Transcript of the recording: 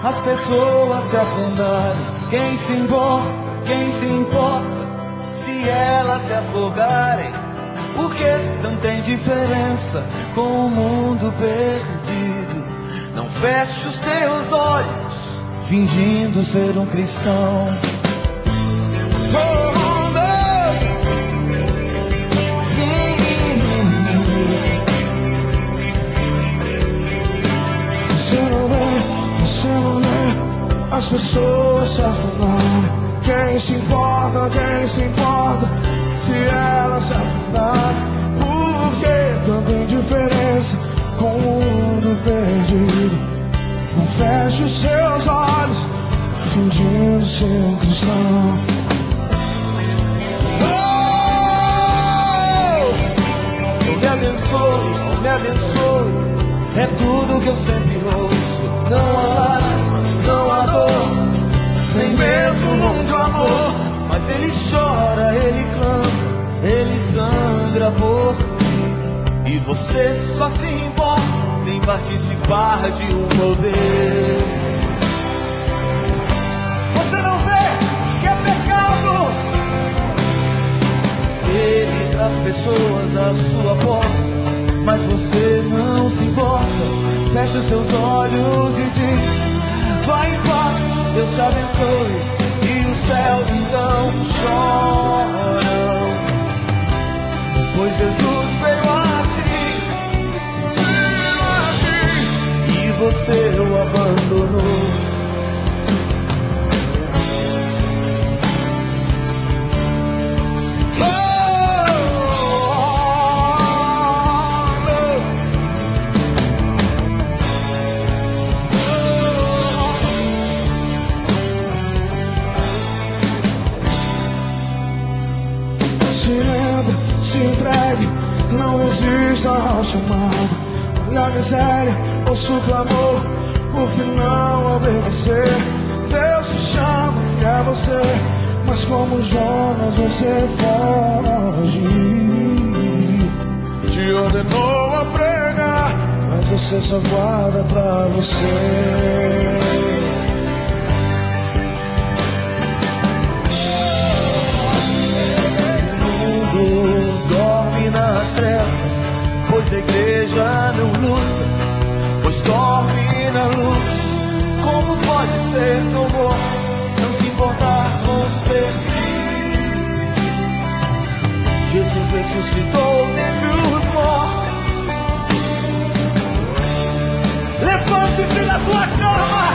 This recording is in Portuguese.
as pessoas se afundarem. Quem se importa se elas se afogarem? Por que tanta indiferença com o mundo perdido? Não feche os teus olhos fingindo ser um cristão. Você não vê as pessoas se afundarem. Quem se importa se elas se afundarem? Por que tanta indiferença com o mundo perdido? Não feche os seus olhos fingindo ser um cristão. Me abençoe, é tudo que eu sempre ouço. Não há lágrimas, não há dor, nem mesmo muito amor. Mas ele chora, ele clama, ele sangra por ti. E você só se importa em participar de um poder. Você não vê que é pecado? Ele traz pessoas à sua porta, mas você não se importa. Fecha os seus olhos e diz: vai em paz, Deus te abençoe. E os céus então choram, pois Jesus veio a ti, e você o abandonou. Se entregue, não resista ao chamado. Olha a miséria, ouça o clamor, porque não obedecer? Deus te chama, quer você, mas como Jonas você foge. Te ordenou a pregar, mas você só guarda pra você. Dorme nas trevas, pois a igreja não luta, pois dorme na luz. Como pode ser tão bom não se importar com os perdidos? Jesus ressuscitou dentre os mortos. Levante-se da sua cama